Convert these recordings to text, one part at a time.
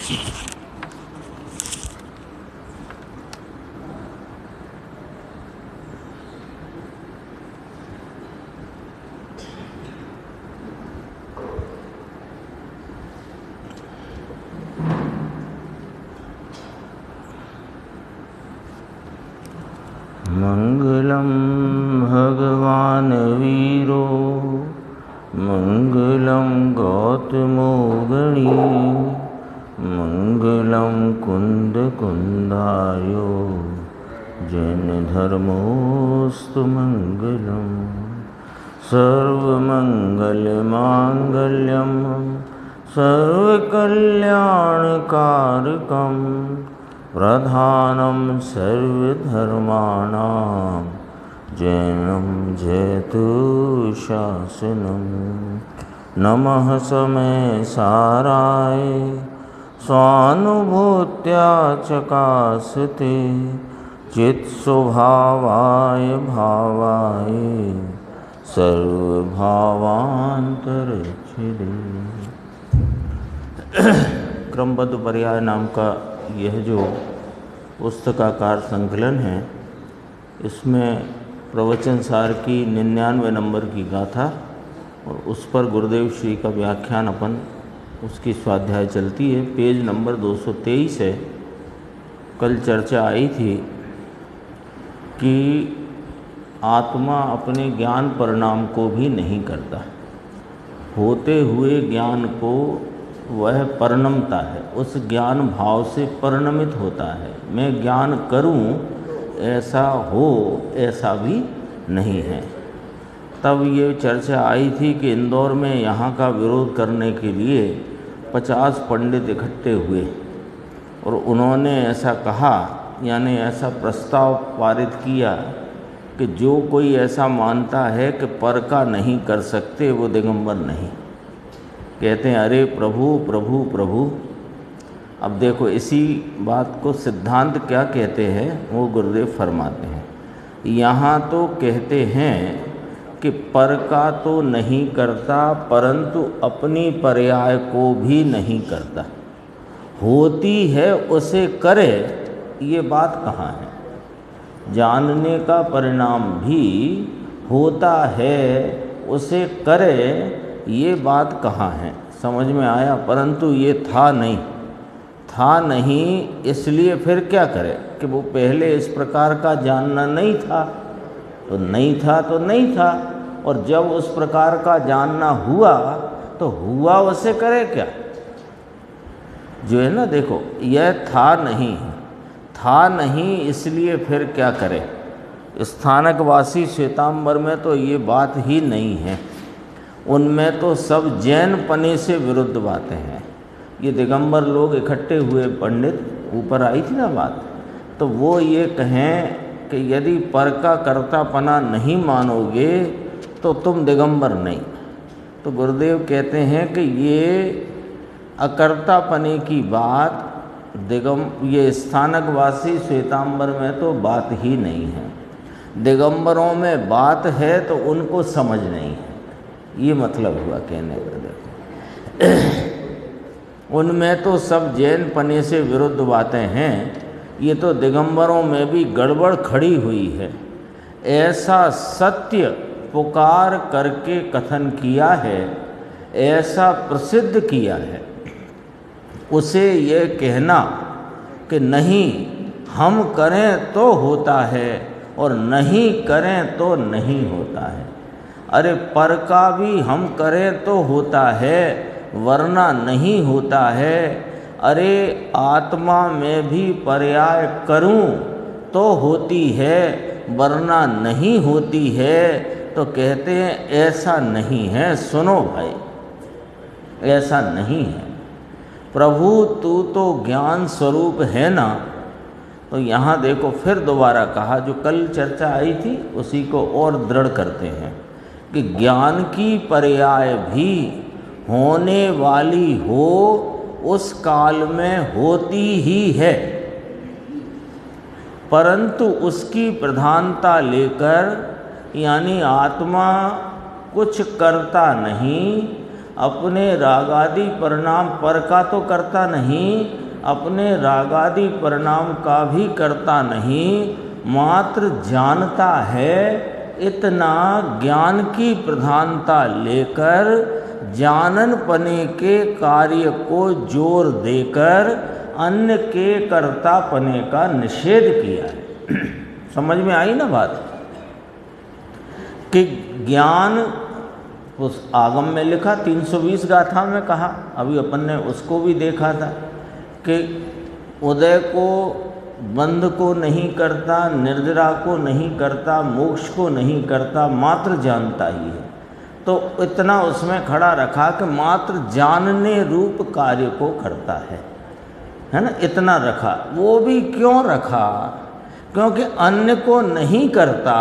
मंगलम भगवान वीरो मंगलम गौतमो गणी मंगलम कुंद कुंदायो जैन धर्मोस्तु मंगलम सर्वमंगल मांगल्यम सर्वकल्याणकारकम प्रधानम सर्वधर्माणां जैनम जयतु शासनम। नमः समय साराय स्वानुभूत्या चकासते चित्स्वभावाय भावाय सर्वभावांतरच्छिदे। क्रमबद्ध पर्याय नाम का यह जो पुस्तकाकार संकलन है, इसमें प्रवचन सार की 99 नंबर की गाथा और उस पर गुरुदेव श्री का व्याख्यान अपन उसकी स्वाध्याय चलती है। पेज नंबर 223 है। कल चर्चा आई थी कि आत्मा अपने ज्ञान परिणाम को भी नहीं करता, होते हुए ज्ञान को वह परिणमता है, उस ज्ञान भाव से परिणमित होता है। मैं ज्ञान करूं ऐसा हो ऐसा भी नहीं है। तब ये चर्चा आई थी कि इंदौर में यहाँ का विरोध करने के लिए 50 पंडित इकट्ठे हुए और उन्होंने ऐसा कहा, यानी ऐसा प्रस्ताव पारित किया कि जो कोई ऐसा मानता है कि पर का नहीं कर सकते वो दिगंबर नहीं। कहते हैं अरे प्रभु प्रभु प्रभु। अब देखो इसी बात को सिद्धांत क्या कहते हैं वो गुरुदेव फरमाते हैं। यहाँ तो कहते हैं कि पर का तो नहीं करता परंतु अपनी पर्याय को भी नहीं करता, होती है उसे करे, ये बात कहाँ है? जानने का परिणाम भी होता है उसे करे, ये बात कहाँ है? समझ में आया? परंतु ये था नहीं, इसलिए फिर क्या करे कि वो पहले इस प्रकार का जानना नहीं था, तो नहीं था और जब उस प्रकार का जानना हुआ तो हुआ उसे करे क्या? जो है ना, देखो यह था नहीं इसलिए फिर क्या करे? स्थानकवासी श्वेतांबर में तो ये बात ही नहीं है, उनमें तो सब जैन पने से विरुद्ध बातें हैं। ये दिगंबर लोग इकट्ठे हुए पंडित, ऊपर आई थी ना बात, तो वो ये कहें कि यदि पर का कर्तापना नहीं मानोगे तो तुम दिगंबर नहीं। तो गुरुदेव कहते हैं कि ये अकर्तापने की बात ये स्थानकवासी श्वेतांबर में तो बात ही नहीं है, दिगंबरों में बात है तो उनको समझ नहीं है, ये मतलब हुआ कहने का। देखो उनमें तो सब जैन पने से विरुद्ध बातें हैं, ये तो दिगंबरों में भी गड़बड़ खड़ी हुई है। ऐसा सत्य पुकार करके कथन किया है, ऐसा प्रसिद्ध किया है, उसे ये कहना कि नहीं हम करें तो होता है और नहीं करें तो नहीं होता है। अरे पर का भी हम करें तो होता है वरना नहीं होता है। अरे आत्मा में भी पर्याय करूं तो होती है वरना नहीं होती है। तो कहते हैं ऐसा नहीं है। सुनो भाई, ऐसा नहीं है। प्रभु तू तो ज्ञान स्वरूप है ना। तो यहाँ देखो फिर दोबारा कहा, जो कल चर्चा आई थी उसी को और दृढ़ करते हैं कि ज्ञान की पर्याय भी होने वाली हो उस काल में होती ही है, परंतु उसकी प्रधानता लेकर यानी आत्मा कुछ करता नहीं अपने रागादि परिणाम पर का तो करता नहीं, अपने रागादि परिणाम का भी करता नहीं, मात्र जानता है। इतना ज्ञान की प्रधानता लेकर जानन पने के कार्य को जोर देकर अन्य के कर्ता पने का निषेध किया है। समझ में आई ना बात, कि ज्ञान उस आगम में लिखा 320 गाथा में कहा, अभी अपन ने उसको भी देखा था कि उदय को बंध को नहीं करता, निर्जरा को नहीं करता, मोक्ष को नहीं करता, मात्र जानता ही है। तो इतना उसमें खड़ा रखा कि मात्र जानने रूप कार्य को करता है ना, इतना रखा। वो भी क्यों रखा? क्योंकि अन्य को नहीं करता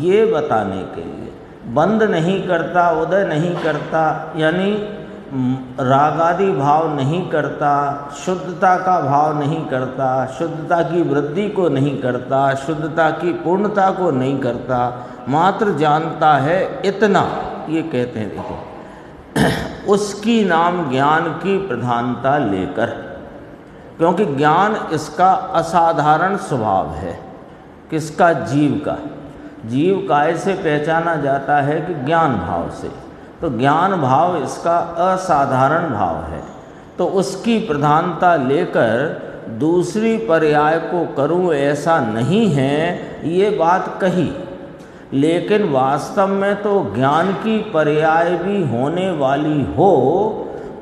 ये बताने के लिए। बंध नहीं करता, उदय नहीं करता, यानी रागादि भाव नहीं करता, शुद्धता का भाव नहीं करता, शुद्धता की वृद्धि को नहीं करता, शुद्धता की पूर्णता को नहीं करता, मात्र जानता है इतना, ये कहते हैं। देखो उसकी नाम ज्ञान की प्रधानता लेकर, क्योंकि ज्ञान इसका असाधारण स्वभाव है। किसका? जीव का। जीव काय से पहचाना जाता है कि ज्ञान भाव से, तो ज्ञान भाव इसका असाधारण भाव है। तो उसकी प्रधानता लेकर दूसरी पर्याय को करूं ऐसा नहीं है, ये बात कही। लेकिन वास्तव में तो ज्ञान की पर्याय भी होने वाली हो,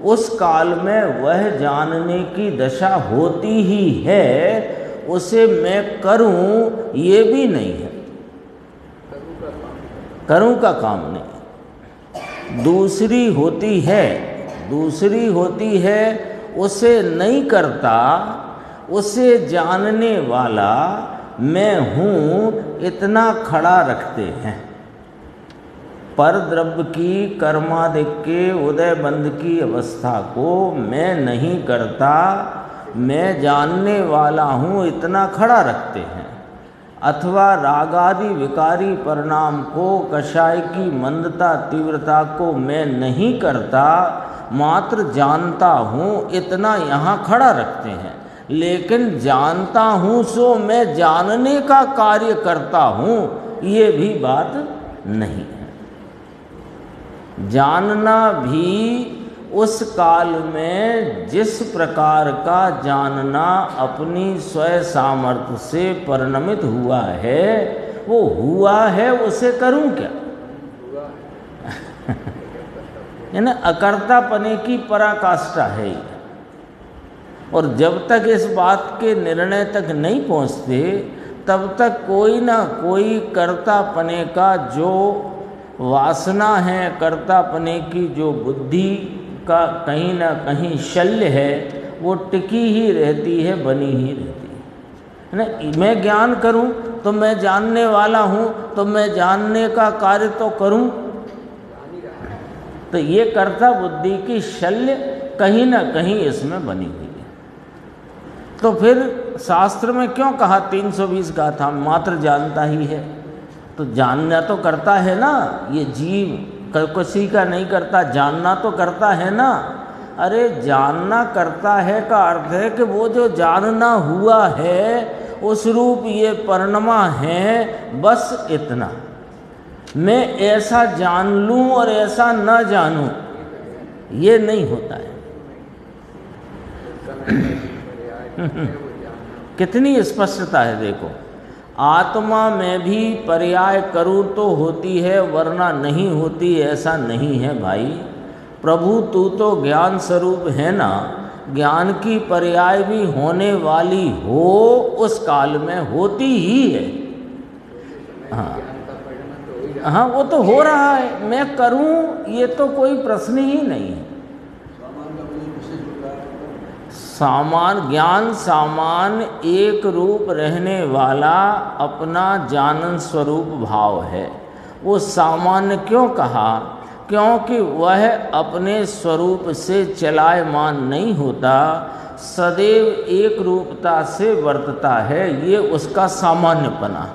उस काल में वह जानने की दशा होती ही है, उसे मैं करूं ये भी नहीं है, करूं का काम नहीं। दूसरी होती है, उसे नहीं करता, उसे जानने वाला मैं हूँ, इतना खड़ा रखते हैं। पर द्रव्य की कर्मादिक के उदय बंध की अवस्था को मैं नहीं करता, मैं जानने वाला हूँ, इतना खड़ा रखते हैं। अथवा रागादि विकारी परिणाम को, कषाय की मंदता तीव्रता को मैं नहीं करता, मात्र जानता हूँ, इतना यहाँ खड़ा रखते हैं। लेकिन जानता हूँ सो मैं जानने का कार्य करता हूँ, ये भी बात नहीं है। जानना भी उस काल में जिस प्रकार का जानना अपनी स्वयं सामर्थ्य से परिणमित हुआ है, वो हुआ है, उसे करूं क्या? यानी अकर्तापने की पराकाष्ठा है ये। और जब तक इस बात के निर्णय तक नहीं पहुंचते, तब तक कोई ना कोई कर्तापने का जो वासना है, कर्तापने की जो बुद्धि का कहीं ना कहीं शल्य है, वो टिकी ही रहती है, बनी ही रहती है ना। मैं ज्ञान करूं तो मैं जानने वाला हूं, तो मैं जानने का कार्य तो करूं। तो ये कर्ता बुद्धि की शल्य कहीं ना कहीं इसमें बनी हुई है। तो फिर शास्त्र में क्यों कहा 320 गाथा मात्र जानता ही है? तो जानना तो करता है ना, ये जीव किसी का नहीं करता, जानना तो करता है ना। अरे जानना करता है का अर्थ है कि वो जो जानना हुआ है उस रूप ये परिणमा है, बस इतना। मैं ऐसा जान लूं और ऐसा न जानूं, ये नहीं होता है। कितनी स्पष्टता है देखो। आत्मा में भी पर्याय करूं तो होती है, वरना नहीं होती, ऐसा नहीं है भाई। प्रभु तू तो ज्ञान स्वरूप है ना, ज्ञान की पर्याय भी होने वाली हो, उस काल में होती ही है। हाँ वो तो हो रहा है, मैं करूं ये तो कोई प्रश्न ही नहीं है। सामान ज्ञान सामान एक रूप रहने वाला अपना जानन स्वरूप भाव है। वो सामान्य क्यों कहा? क्योंकि वह अपने स्वरूप से चलायमान नहीं होता, सदैव एक रूपता से वर्तता है, ये उसका सामान्यपना।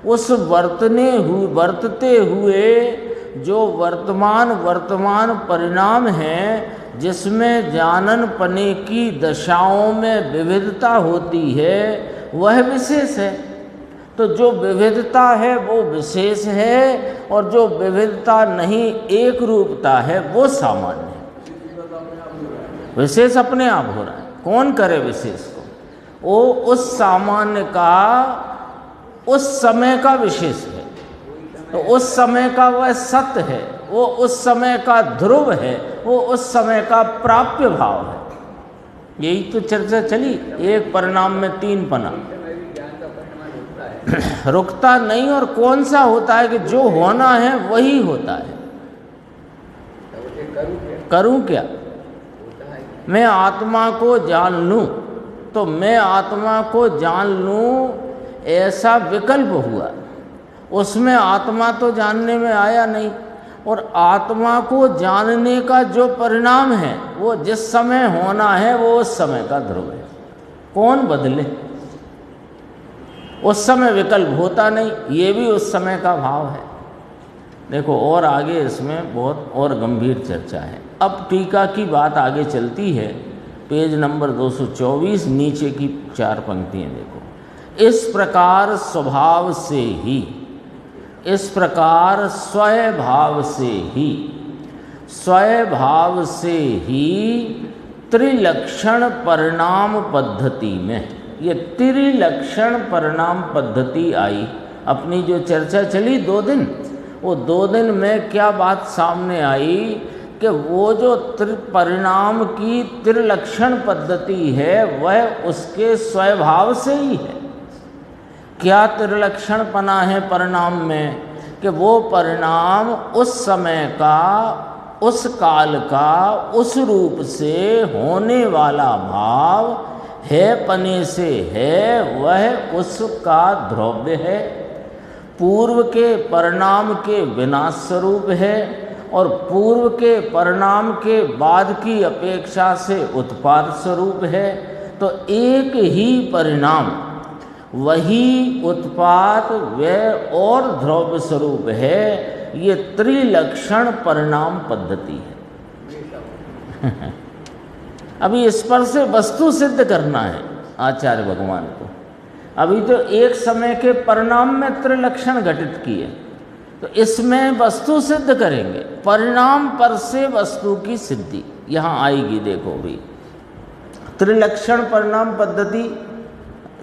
उस वर्तते हुए जो वर्तमान परिणाम है, जिसमें जानन पने की दशाओं में विविधता होती है, वह विशेष है। तो जो विविधता है वो विशेष है, और जो विविधता नहीं, एक रूपता है, वो सामान्य है। विशेष अपने आप हो रहा है, कौन करे विशेष को? वो उस सामान्य का उस समय का विशेष है, तो उस समय का वह सत्य है, वो उस समय का ध्रुव है, वो उस समय का प्राप्य भाव है। यही तो चर्चा चली, एक परिणाम में तीन पना। रुकता नहीं, और कौन सा होता है कि जो होना है वही होता है। करूं क्या? मैं आत्मा को जान लूं, तो मैं आत्मा को जान लूं, ऐसा विकल्प हुआ, उसमें आत्मा तो जानने में आया नहीं। और आत्मा को जानने का जो परिणाम है, वो जिस समय होना है वो उस समय का ध्रुव है। कौन बदले? उस समय विकल्प होता नहीं, ये भी उस समय का भाव है। देखो, और आगे इसमें बहुत और गंभीर चर्चा है। अब टीका की बात आगे चलती है, पेज नंबर 224, नीचे की 4 पंक्तियां देखो। इस प्रकार स्वभाव से ही, इस प्रकार स्वभाव से ही, स्वभाव से ही त्रिलक्षण परिणाम पद्धति में, ये त्रिलक्षण परिणाम पद्धति आई। अपनी जो चर्चा चली 2 दिन, वो 2 दिन में क्या बात सामने आई कि वो जो परिणाम की त्रिलक्षण पद्धति है, वह उसके स्वभाव से ही है। क्या त्रिलक्षण पना है परिणाम में? कि वो परिणाम उस समय का, उस काल का, उस रूप से होने वाला भाव है, पने से है, वह उसका द्रव्य है। पूर्व के परिणाम के विनाश स्वरूप है, और पूर्व के परिणाम के बाद की अपेक्षा से उत्पाद स्वरूप है। तो एक ही परिणाम, वही उत्पाद, व्यय और द्रव्य स्वरूप है। ये त्रिलक्षण परिणाम पद्धति है। अभी इस पर से वस्तु सिद्ध करना है आचार्य भगवान को। अभी तो एक समय के परिणाम में त्रिलक्षण घटित किए, तो इसमें वस्तु सिद्ध करेंगे। परिणाम पर से वस्तु की सिद्धि यहाँ आएगी। देखो भी, त्रिलक्षण परिणाम पद्धति,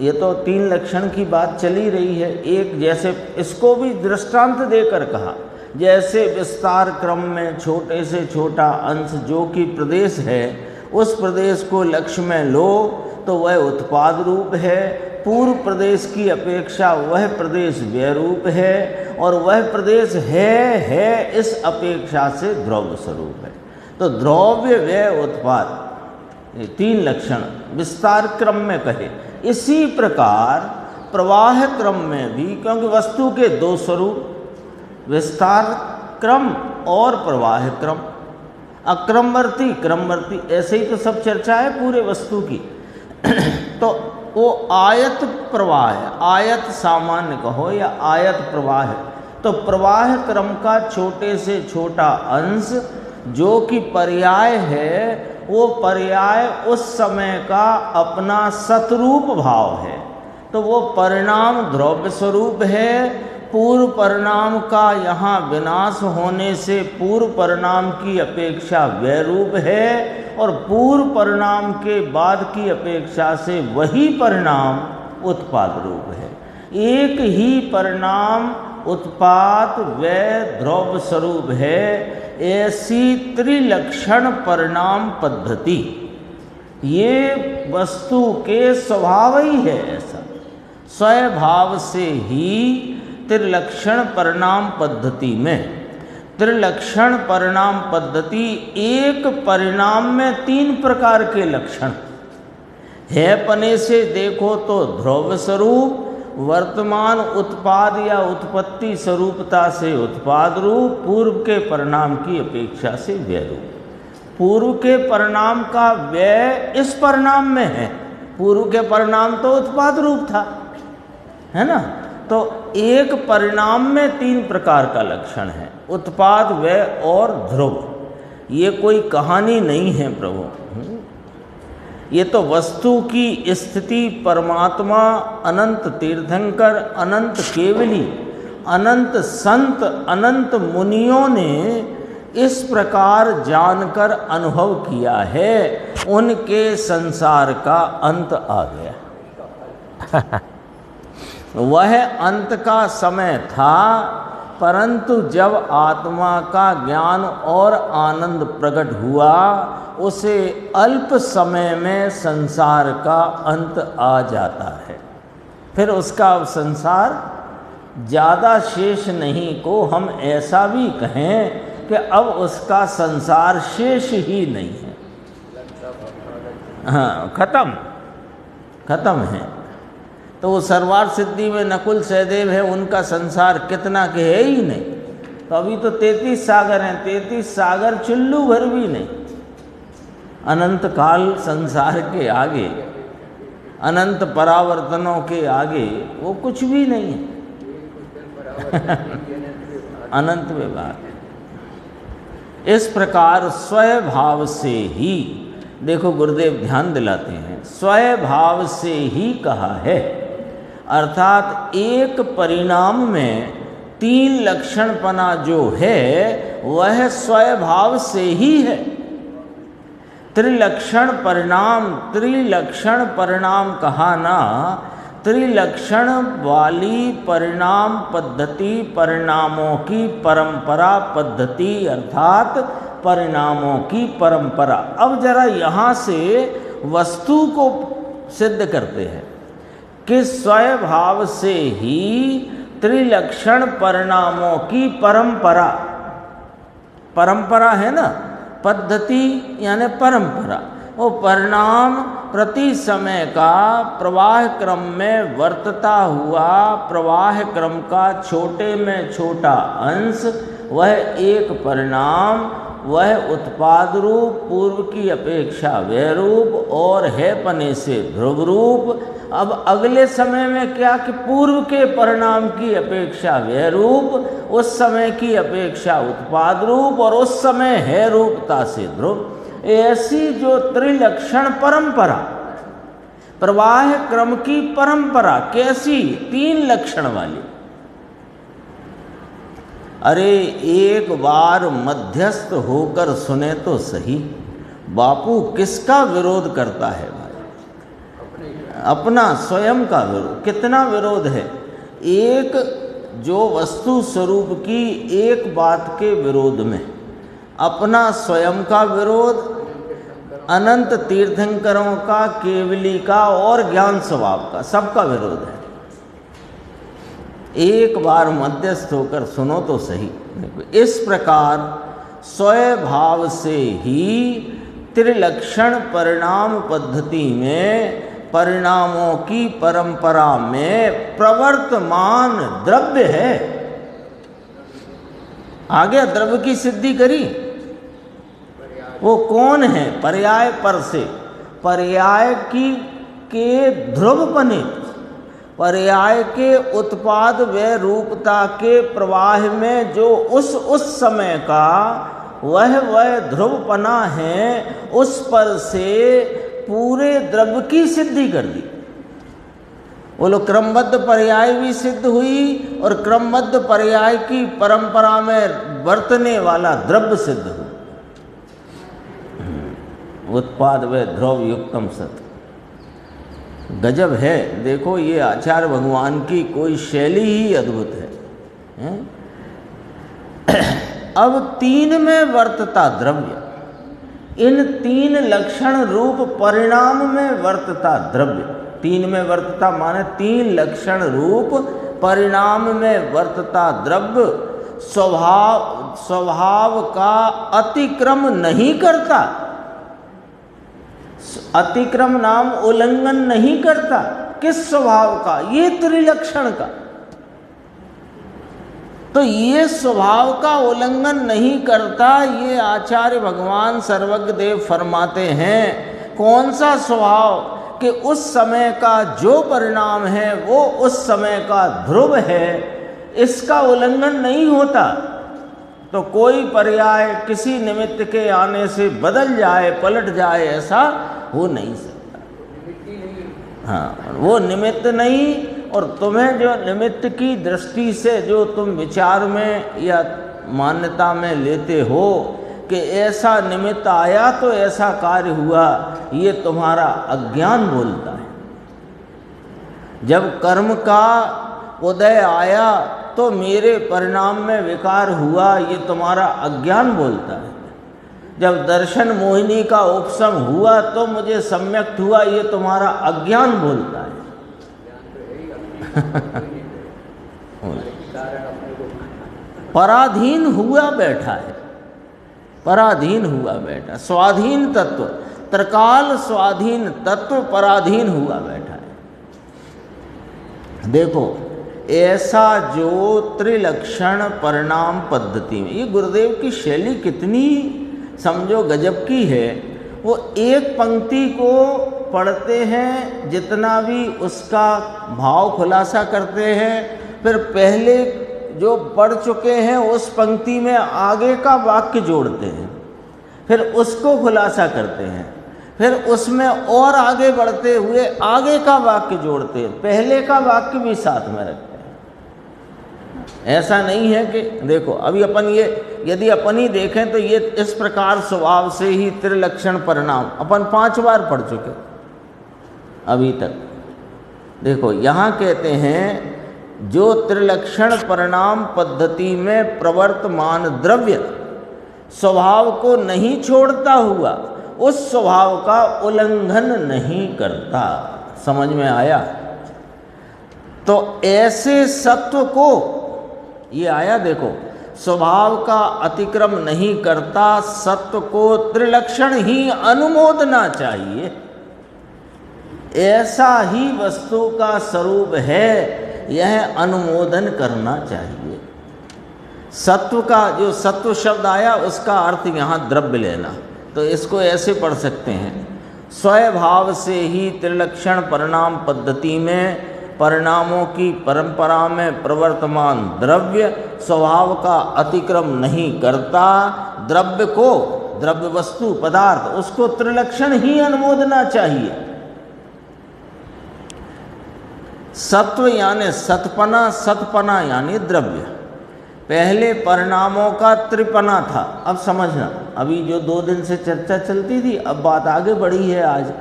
ये तो 3 लक्षण की बात चली रही है। एक, जैसे इसको भी दृष्टांत देकर कहा, जैसे विस्तार क्रम में छोटे से छोटा अंश जो कि प्रदेश है, उस प्रदेश को लक्ष्य में लो तो वह उत्पाद रूप है। पूर्व प्रदेश की अपेक्षा वह प्रदेश व्यय रूप है, और वह प्रदेश है इस अपेक्षा से द्रव्य स्वरूप है। तो द्रव्य, व्यय, उत्पाद, ये 3 लक्षण विस्तार क्रम में कहे। इसी प्रकार प्रवाह क्रम में भी, क्योंकि वस्तु के 2 स्वरूप, विस्तार क्रम और प्रवाह क्रम, अक्रमवर्ती, क्रमवर्ती, ऐसे ही तो सब चर्चा है पूरे वस्तु की। तो वो आयत प्रवाह है, आयत सामान्य कहो या आयत प्रवाह है। तो प्रवाह क्रम का छोटे से छोटा अंश जो कि पर्याय है, वो पर्याय उस समय का अपना सतरूप भाव है। तो वो परिणाम द्रव्य स्वरूप है। पूर्व परिणाम का यहाँ विनाश होने से पूर्व परिणाम की अपेक्षा व्यय रूप है, और पूर्व परिणाम के बाद की अपेक्षा से वही परिणाम उत्पाद रूप है। एक ही परिणाम उत्पाद, व्यय, द्रव्य स्वरूप है। ऐसी त्रिलक्षण परिणाम पद्धति, ये वस्तु के स्वभाव ही है। ऐसा स्वभाव से ही त्रिलक्षण परिणाम पद्धति में, त्रिलक्षण परिणाम पद्धति, एक परिणाम में 3 प्रकार के लक्षण है। पने से देखो तो द्रव्य स्वरूप, वर्तमान उत्पाद या उत्पत्ति स्वरूपता से उत्पाद रूप, पूर्व के परिणाम की अपेक्षा से व्यय रूप। पूर्व के परिणाम का व्यय इस परिणाम में है। पूर्व के परिणाम तो उत्पाद रूप था, है ना। तो एक परिणाम में 3 प्रकार का लक्षण है। उत्पाद व्यय और ध्रुव, ये कोई कहानी नहीं है प्रभु। ये तो वस्तु की स्थिति परमात्मा, अनंत तीर्थंकर, अनंत केवली, अनंत संत, अनंत मुनियों ने इस प्रकार जानकर अनुभव किया है, उनके संसार का अंत आ गया। वह अंत का समय था, परंतु जब आत्मा का ज्ञान और आनंद प्रकट हुआ, उसे अल्प समय में संसार का अंत आ जाता है। फिर उसका संसार ज़्यादा शेष नहीं को हम ऐसा भी कहें कि अब उसका संसार शेष ही नहीं है। हाँ, खत्म है। तो वो सर्वार्थ सिद्धि में नकुल सहदेव है, उनका संसार कितना के है ही नहीं। तो अभी तो 33 सागर हैं, 33 सागर चुल्लू भर भी नहीं। अनंत काल संसार के आगे, अनंत परावर्तनों के आगे वो कुछ भी नहीं है। अनंत विभाग। इस प्रकार स्वभाव से ही, देखो गुरुदेव ध्यान दिलाते हैं, स्वभाव से ही कहा है, अर्थात एक परिणाम में 3 लक्षणपना जो है वह स्वभाव से ही है। त्रिलक्षण परिणाम कहा ना, त्रिलक्षण वाली परिणाम पद्धति, परिणामों की परंपरा पद्धति, अर्थात परिणामों की परंपरा। अब जरा यहाँ से वस्तु को सिद्ध करते हैं कि स्वभाव से ही त्रिलक्षण परिणामों की परंपरा है ना, पद्धति यानी परंपरा। वो परिणाम प्रति समय का प्रवाह क्रम में वर्तता हुआ प्रवाह क्रम का छोटे में छोटा अंश, वह एक परिणाम, वह उत्पाद रूप, पूर्व की अपेक्षा व्यय रूप और है पने से ध्रुव रूप। अब अगले समय में क्या कि पूर्व के परिणाम की अपेक्षा व्यय रूप, उस समय की अपेक्षा उत्पाद रूप और उस समय है रूपता से ध्रुव। ऐसी जो त्रिलक्षण परंपरा, प्रवाह क्रम की परंपरा, कैसी? 3 लक्षण वाली। अरे एक बार मध्यस्थ होकर सुने तो सही, बापू किसका विरोध करता है भाई? अपना स्वयं का विरोध। कितना विरोध है? एक जो वस्तु स्वरूप की एक बात के विरोध में अपना स्वयं का विरोध, अनंत तीर्थंकरों का, केवली का और ज्ञान स्वभाव का, सबका विरोध है। एक बार मध्यस्थ होकर सुनो तो सही। इस प्रकार स्वभाव से ही त्रिलक्षण परिणाम पद्धति में, परिणामों की परंपरा में प्रवर्तमान द्रव्य है। आगे द्रव्य की सिद्धि करी, वो कौन है? पर्याय पर से, पर्याय की के ध्रुवपने, पर्याय के उत्पाद व रूपता के प्रवाह में जो उस समय का वह ध्रुवपना है, उस पर से पूरे द्रव्य की सिद्धि कर दी। बोलो क्रमबद्ध पर्याय भी सिद्ध हुई और क्रमबद्ध पर्याय की परंपरा में वर्तने वाला द्रव्य सिद्ध हुआ। उत्पाद व ध्रुव युक्तम सत। गजब है। देखो ये आचार्य भगवान की कोई शैली ही अद्भुत है। अब 3 में वर्तता द्रव्य, इन 3 लक्षण रूप परिणाम में वर्तता द्रव्य। 3 में वर्तता माने 3 लक्षण रूप परिणाम में वर्तता द्रव्य स्वभाव का अतिक्रम नहीं करता। अतिक्रम नाम उल्लंघन नहीं करता। किस स्वभाव का? ये त्रिलक्षण का। तो ये स्वभाव का उल्लंघन नहीं करता। ये आचार्य भगवान सर्वज्ञ देव फरमाते हैं। कौन सा स्वभाव? कि उस समय का जो परिणाम है वो उस समय का ध्रुव है, इसका उल्लंघन नहीं होता। तो कोई पर्याय किसी निमित्त के आने से बदल जाए, पलट जाए, ऐसा हो नहीं सकता। हाँ, वो निमित्त नहीं। और तुम्हें जो निमित्त की दृष्टि से जो तुम विचार में या मान्यता में लेते हो कि ऐसा निमित्त आया तो ऐसा कार्य हुआ, ये तुम्हारा अज्ञान बोलता है। जब कर्म का उदय आया तो मेरे परिणाम में विकार हुआ, ये तुम्हारा अज्ञान बोलता है। जब दर्शन मोहिनी का उपशम हुआ तो मुझे सम्यक्त हुआ, ये तुम्हारा अज्ञान बोलता है। पराधीन हुआ बैठा है, पराधीन हुआ बैठा। स्वाधीन तत्व, त्रिकाल स्वाधीन तत्व पराधीन हुआ बैठा है। देखो, ऐसा जो त्रिलक्षण परिणाम पद्धति में, ये गुरुदेव की शैली कितनी समझो गजब की है। वो एक पंक्ति को पढ़ते हैं, जितना भी उसका भाव खुलासा करते हैं, फिर पहले जो पढ़ चुके हैं उस पंक्ति में आगे का वाक्य जोड़ते हैं, फिर उसको खुलासा करते हैं, फिर उसमें और आगे बढ़ते हुए आगे का वाक्य जोड़ते हैं, पहले का वाक्य भी साथ में रखते हैं। ऐसा नहीं है कि देखो अभी अपन ये यदि अपन ही देखें तो ये इस प्रकार स्वभाव से ही त्रिलक्षण परिणाम अपन 5 बार पढ़ चुके अभी तक। देखो यहाँ कहते हैं जो त्रिलक्षण परिणाम पद्धति में प्रवर्तमान द्रव्य स्वभाव को नहीं छोड़ता हुआ उस स्वभाव का उल्लंघन नहीं करता। समझ में आया? तो ऐसे सत्व को ये आया, देखो, स्वभाव का अतिक्रम नहीं करता, सत्व को त्रिलक्षण ही अनुमोदना चाहिए। ऐसा ही वस्तु का स्वरूप है, यह अनुमोदन करना चाहिए। सत्व का जो सत्व शब्द आया उसका अर्थ यहाँ द्रव्य लेना, तो इसको ऐसे पढ़ सकते हैं, स्वभाव से ही त्रिलक्षण परिणाम पद्धति में परिणामों की परंपरा में प्रवर्तमान द्रव्य स्वभाव का अतिक्रम नहीं करता। द्रव्य को, द्रव्य वस्तु पदार्थ, उसको त्रिलक्षण ही अनुमोदना चाहिए। सत्व यानी सतपना, सतपना यानी द्रव्य। पहले परिणामों का त्रिपना था। अब समझना, अभी जो 2 दिन से चर्चा चलती थी, अब बात आगे बढ़ी है आज।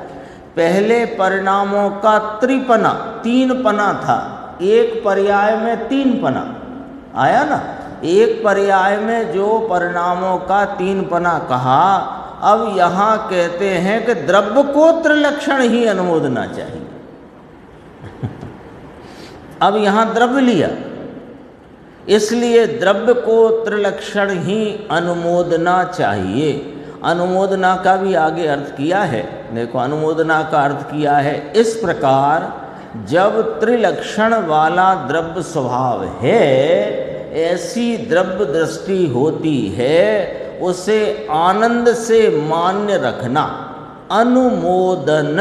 पहले परिणामों का त्रिपना, 3 पना था। एक पर्याय में 3 पना आया ना, एक पर्याय में जो परिणामों का 3 पना कहा। अब यहाँ कहते हैं कि द्रव्य को त्रिलक्षण ही अनुमोदना चाहिए। अब यहाँ द्रव्य लिया, इसलिए द्रव्य को त्रिलक्षण ही अनुमोदना चाहिए। अनुमोदना का भी आगे अर्थ किया है। देखो, अनुमोदना का अर्थ किया है इस प्रकार, जब त्रिलक्षण वाला द्रव्य स्वभाव है, ऐसी द्रव्य दृष्टि होती है, उसे आनंद से मान्य रखना। अनुमोदन,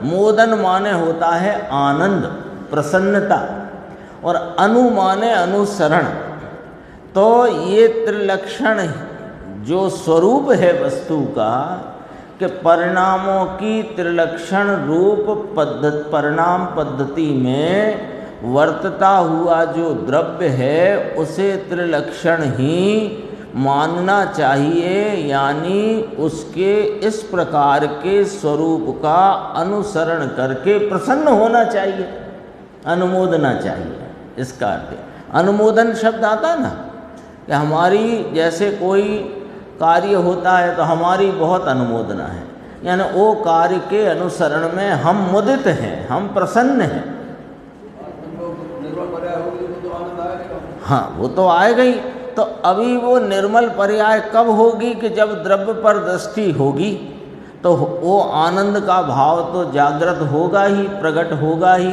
मोदन माने होता है आनंद, प्रसन्नता, और अनु माने अनुसरण। तो ये त्रिलक्षण जो स्वरूप है वस्तु का, कि परिणामों की त्रिलक्षण रूप परिणाम पद्धति में वर्तता हुआ जो द्रव्य है, उसे त्रिलक्षण ही मानना चाहिए। यानी उसके इस प्रकार के स्वरूप का अनुसरण करके प्रसन्न होना चाहिए, अनुमोदना चाहिए। इसका अर्थ अनुमोदन शब्द आता ना, कि हमारी जैसे कोई कार्य होता है तो हमारी बहुत अनुमोदना है, यानी वो कार्य के अनुसरण में हम मुदित हैं, हम प्रसन्न हैं। हाँ, वो तो आएगा ही। तो अभी वो निर्मल पर्याय कब होगी? कि जब द्रव्य पर दृष्टि होगी, तो वो आनंद का भाव तो जागृत होगा ही, प्रकट होगा ही।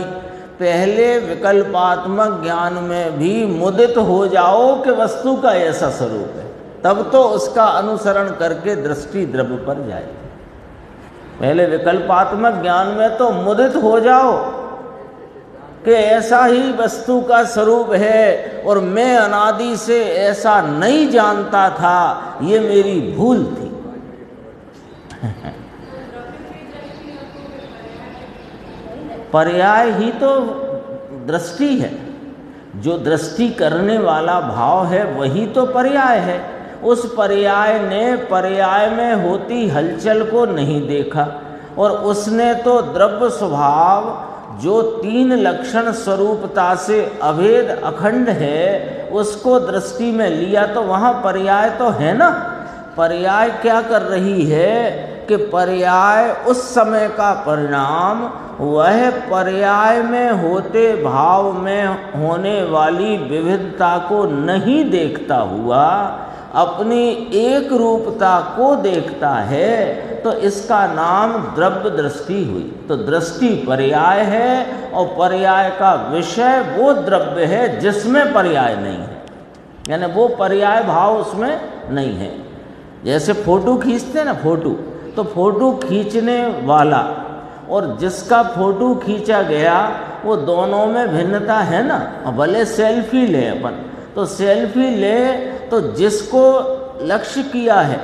पहले विकल्पात्मक ज्ञान में भी मुदित हो जाओ कि वस्तु का ऐसा स्वरूप है, तब तो उसका अनुसरण करके दृष्टि द्रव्य पर जाए। पहले विकल्पात्मक ज्ञान में तो मुदित हो जाओ, कि ऐसा ही वस्तु का स्वरूप है और मैं अनादि से ऐसा नहीं जानता था, ये मेरी भूल थी। पर्याय ही तो दृष्टि है, जो दृष्टि करने वाला भाव है वही तो पर्याय है। उस पर्याय ने पर्याय में होती हलचल को नहीं देखा, और उसने तो द्रव्य स्वभाव जो तीन लक्षण स्वरूपता से अभेद अखंड है उसको दृष्टि में लिया, तो वहाँ पर्याय तो है ना। पर्याय क्या कर रही है कि पर्याय उस समय का परिणाम वह पर्याय में होते भाव में होने वाली विविधता को नहीं देखता हुआ अपनी एक रूपता को देखता है, तो इसका नाम द्रव्य दृष्टि हुई। तो दृष्टि पर्याय है और पर्याय का विषय वो द्रव्य है जिसमें पर्याय नहीं है, यानी वो पर्याय भाव उसमें नहीं है। जैसे फोटो खींचते ना, तो फोटो खींचने वाला और जिसका फोटो खींचा गया वो दोनों में भिन्नता है ना। और भले सेल्फी ले अपन, तो सेल्फी ले तो जिसको लक्ष्य किया है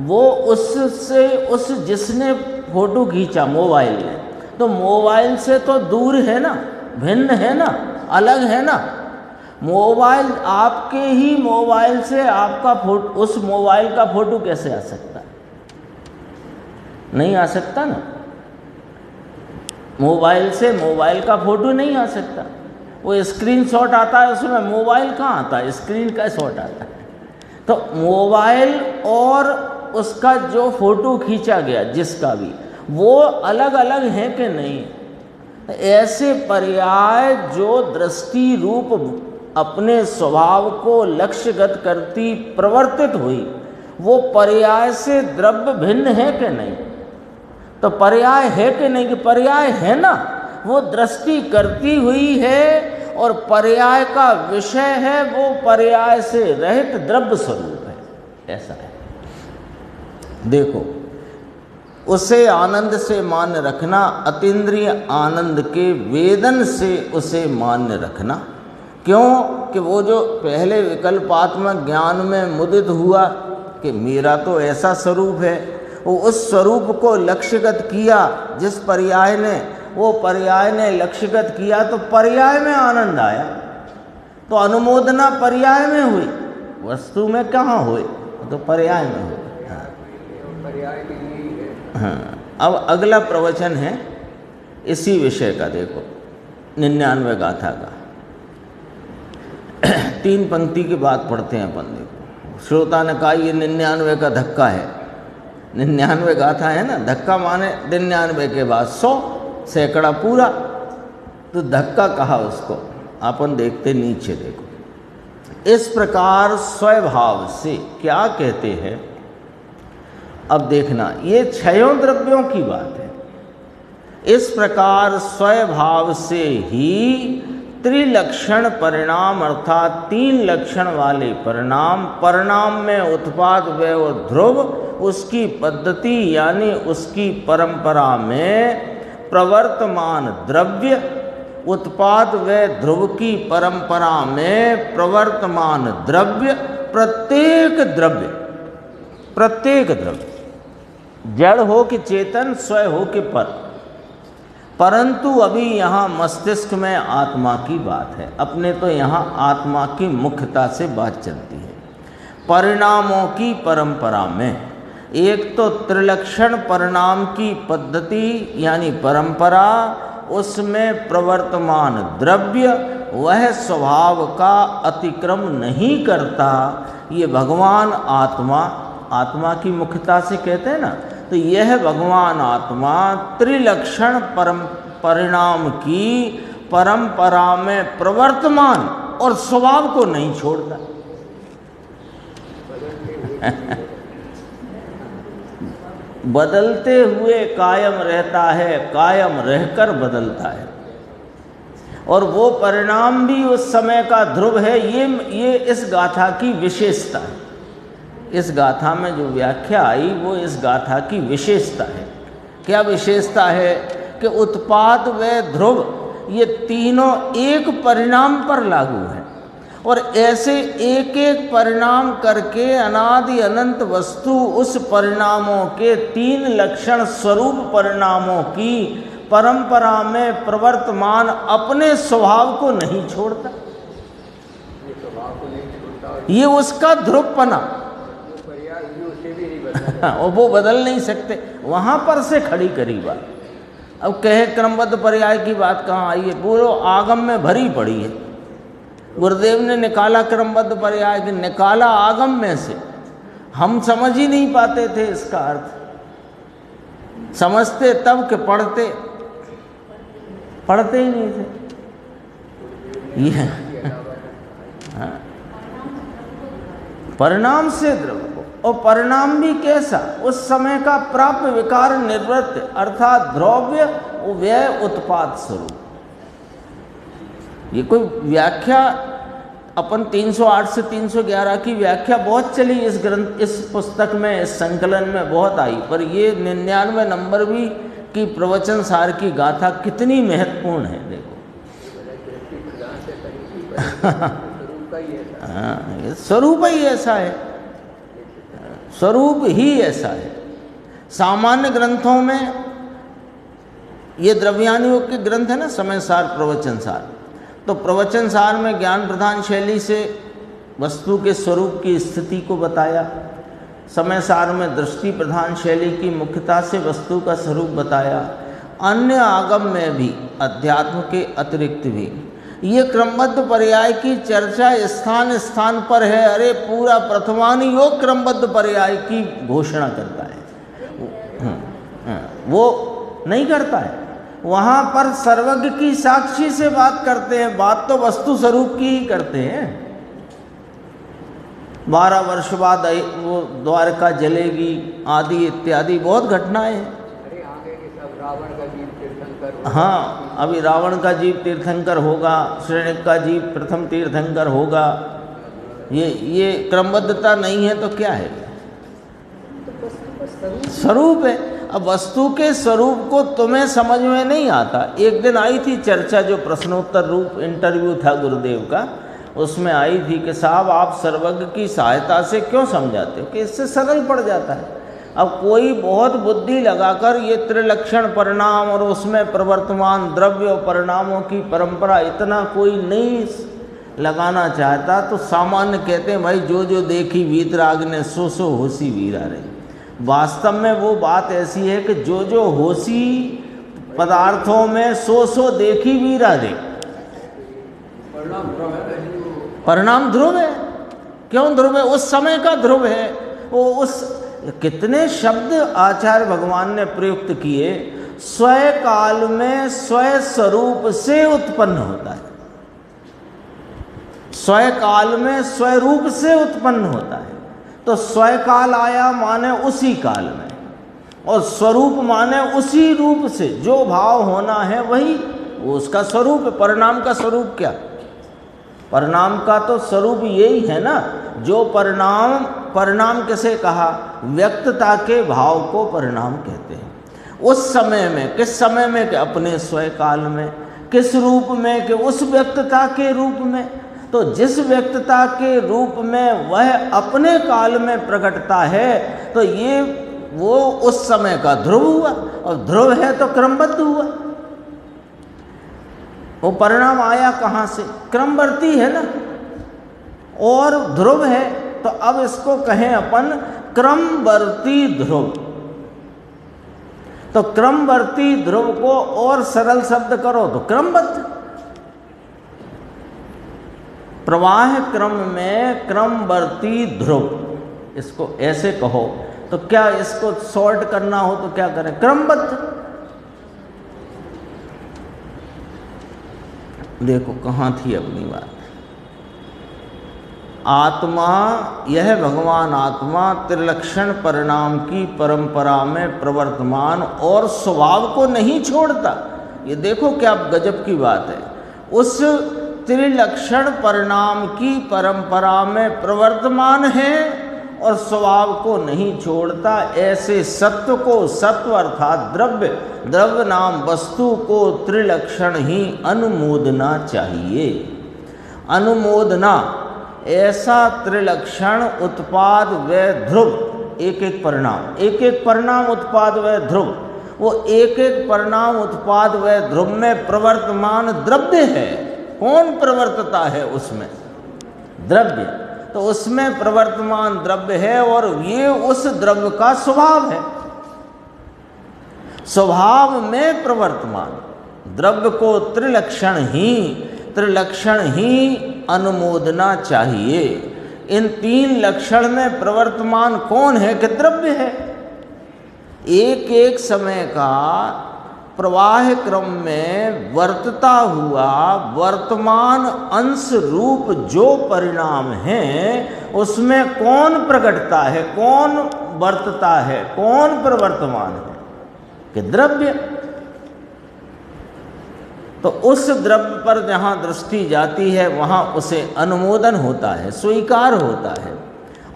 वो उससे उस जिसने फोटो खींचा मोबाइल में, तो मोबाइल से तो दूर है ना, भिन्न है ना, अलग है ना। मोबाइल आपके ही मोबाइल से आपका फोटो, उस मोबाइल का फोटो कैसे आ सकता है? नहीं आ सकता ना। मोबाइल से मोबाइल का फोटो नहीं आ सकता। वो स्क्रीनशॉट आता है, उसमें मोबाइल कहाँ आता है, स्क्रीन का शॉट आता है। तो मोबाइल और उसका जो फोटो खींचा गया जिसका भी, वो अलग अलग है कि नहीं? ऐसे पर्याय जो दृष्टि रूप अपने स्वभाव को लक्ष्यगत करती प्रवर्तित हुई, वो पर्याय से द्रव्य भिन्न है कि नहीं? तो पर्याय है कि नहीं? कि पर्याय है ना, वो दृष्टि करती हुई है और पर्याय का विषय है वो पर्याय से रहित द्रव्य स्वरूप है। ऐसा है। देखो, उसे आनंद से मान्य रखना, अतीन्द्रिय आनंद के वेदन से उसे मान्य रखना। क्यों? कि वो जो पहले विकल्पात्मक ज्ञान में मुदित हुआ कि मेरा तो ऐसा स्वरूप है, वो उस स्वरूप को लक्ष्यगत किया, जिस पर्याय ने, वो पर्याय ने लक्ष्यगत किया, तो पर्याय में आनंद आया। तो अनुमोदना पर्याय में हुई, वस्तु में कहाँ हुई? तो पर्याय में हुई। हाँ, अब अगला प्रवचन है इसी विषय का। देखो 99 गाथा का 3 पंक्ति की बात पढ़ते हैं अपन। देखो, श्रोता ने कहा ये 99 का धक्का है। 99 गाथा है ना, धक्का माने 99 के बाद 100, सैकड़ा पूरा, तो धक्का कहा उसको। अपन देखते नीचे, देखो इस प्रकार स्वभाव से क्या कहते हैं। अब देखना, ये 6 द्रव्यों की बात है। इस प्रकार स्वभाव से ही त्रिलक्षण परिणाम अर्थात 3 लक्षण वाले परिणाम में उत्पाद व्यय और ध्रुव, उसकी पद्धति यानी उसकी परंपरा में प्रवर्तमान द्रव्य, उत्पाद व्यय ध्रुव की परंपरा में प्रवर्तमान द्रव्य, प्रत्येक द्रव्य जड़ हो कि चेतन, स्वय हो कि पर। परंतु अभी यहाँ मस्तिष्क में आत्मा की बात है, अपने तो यहाँ आत्मा की मुख्यता से बात चलती है। परिणामों की परंपरा में एक तो त्रिलक्षण परिणाम की पद्धति यानी परंपरा, उसमें प्रवर्तमान द्रव्य वह स्वभाव का अतिक्रम नहीं करता। ये भगवान आत्मा की मुख्यता से कहते हैं ना, तो यह भगवान आत्मा त्रिलक्षण परिणाम की परंपरा में प्रवर्तमान और स्वभाव को नहीं छोड़ता। बदलते हुए कायम रहता है, कायम रहकर बदलता है, और वो परिणाम भी उस समय का ध्रुव है। ये इस गाथा की विशेषता है। इस गाथा में जो व्याख्या आई वो इस गाथा की विशेषता है। क्या विशेषता है? कि उत्पाद व ध्रुव ये तीनों एक परिणाम पर लागू है, और ऐसे एक एक परिणाम करके अनादि अनंत वस्तु उस परिणामों के तीन लक्षण स्वरूप परिणामों की परंपरा में प्रवर्तमान अपने स्वभाव को नहीं छोड़ता। ये उसका ध्रुवपना और वो बदल नहीं सकते, वहां पर से खड़ी करी बात। अब कहे क्रमबद्ध पर्याय की बात कहाँ आई है, पूरा आगम में भरी पड़ी है। गुरुदेव ने निकाला क्रमबद्ध पर्याय, निकाला आगम में से। हम समझ ही नहीं पाते थे इसका अर्थ, समझते तब के पढ़ते ही नहीं थे। ये परिणाम से द्रव्य को, और परिणाम भी कैसा, उस समय का प्राप्य विकार निवृत्त, अर्थात द्रव्य व्यय उत्पाद स्वरूप। ये कोई व्याख्या अपन 308 से 311 की व्याख्या बहुत चली इस ग्रंथ, इस पुस्तक में, इस संकलन में बहुत आई, पर ये 99 नंबर भी की प्रवचन सार की गाथा कितनी महत्वपूर्ण है। देखो हाँ, स्वरूप ही ऐसा है, स्वरूप ही ऐसा है। सामान्य ग्रंथों में ये द्रव्यानुयोग के ग्रंथ है ना, समय सार प्रवचन सार, तो प्रवचन सार में ज्ञान प्रधान शैली से वस्तु के स्वरूप की स्थिति को बताया, समय सार में दृष्टि प्रधान शैली की मुख्यता से वस्तु का स्वरूप बताया। अन्य आगम में भी अध्यात्म के अतिरिक्त भी ये क्रमबद्ध पर्याय की चर्चा स्थान स्थान पर है। अरे पूरा प्रथमानुयोग क्रमबद्ध पर्याय की घोषणा करता है, वो नहीं करता है। वहाँ पर सर्वज्ञ की साक्षी से बात करते हैं, बात तो वस्तु स्वरूप की ही करते हैं। 12 वर्ष बाद वो द्वारका जलेगी आदि इत्यादि बहुत घटनाएं हैं। हाँ, अभी रावण का जीव तीर्थंकर होगा, श्रेणिक का जीव प्रथम तीर्थंकर होगा। ये क्रमबद्धता नहीं है तो क्या है, स्वरूप है। अब वस्तु के स्वरूप को तुम्हें समझ में नहीं आता। एक दिन आई थी चर्चा, जो प्रश्नोत्तर रूप इंटरव्यू था गुरुदेव का, उसमें आई थी कि साहब आप सर्वज्ञ की सहायता से क्यों समझाते हो, कि इससे सरल पड़ जाता है। अब कोई बहुत बुद्धि लगाकर ये त्रिलक्षण परिणाम और उसमें प्रवर्तमान द्रव्य और परिणामों की परंपरा इतना कोई नहीं लगाना चाहता, तो सामान्य कहते हैं भाई जो जो देखी वीतराग ने सो सो होशी वीरा रही। वास्तव में वो बात ऐसी है कि जो जो होशी पदार्थों में सो सो देखी वीरा रे। परिणाम ध्रुव है। क्यों ध्रुव है? उस समय का ध्रुव है वो। उस कितने शब्द आचार्य भगवान ने प्रयुक्त किए, स्वय काल में स्वय स्वरूप से उत्पन्न होता है। स्वय काल में स्वय रूप से उत्पन्न होता है। तो स्वय काल आया माने उसी काल में, और स्वरूप माने उसी रूप से जो भाव होना है वही वो उसका स्वरूप है। परिणाम का स्वरूप क्या? परिणाम का तो स्वरूप यही है ना, जो परिणाम किसे कहा? व्यक्तता के भाव को परिणाम कहते हैं। उस समय में, किस समय में? कि अपने स्वय काल में। किस रूप में? कि उस व्यक्तता के रूप में। तो जिस व्यक्तता के रूप में वह अपने काल में प्रकटता है, तो ये वो उस समय का ध्रुव हुआ, और ध्रुव है तो क्रमबद्ध हुआ। वो परिणाम आया कहाँ से? क्रमवर्ती है ना, और ध्रुव है। तो अब इसको कहें अपन क्रमवर्ती ध्रुव। तो क्रमवर्ती ध्रुव को और सरल शब्द करो तो क्रमबद्ध। प्रवाह क्रम में क्रमवर्ती ध्रुव, इसको ऐसे कहो। तो क्या इसको शॉर्ट करना हो तो क्या करें? क्रमबद्ध। देखो कहाँ थी अपनी बात। आत्मा, यह भगवान आत्मा त्रिलक्षण परिणाम की परंपरा में प्रवर्तमान और स्वभाव को नहीं छोड़ता। ये देखो क्या गजब की बात है। उस त्रिलक्षण परिणाम की परंपरा में प्रवर्तमान है और स्वभाव को नहीं छोड़ता, ऐसे सत्व को सत्व अर्थात द्रव्य, द्रव्य नाम वस्तु को त्रिलक्षण ही अनुमोदना चाहिए। अनुमोदना ऐसा त्रिलक्षण उत्पाद व ध्रुव, एक एक परिणाम उत्पाद व ध्रुव, वो एक एक परिणाम उत्पाद व ध्रुव में प्रवर्तमान द्रव्य है। कौन प्रवर्तता है उसमें? द्रव्य। तो उसमें प्रवर्तमान द्रव्य है और ये उस द्रव्य का स्वभाव है। स्वभाव में प्रवर्तमान द्रव्य को त्रिलक्षण ही अनुमोदना चाहिए। इन तीन लक्षण में प्रवर्तमान कौन है कि द्रव्य है। एक एक समय का प्रवाह क्रम में वर्तता हुआ वर्तमान अंश रूप जो परिणाम है उसमें कौन प्रकटता है, कौन वर्तता है, कौन प्रवर्तमान है कि द्रव्य। तो उस द्रव्य पर जहाँ दृष्टि जाती है वहाँ उसे अनुमोदन होता है, स्वीकार होता है,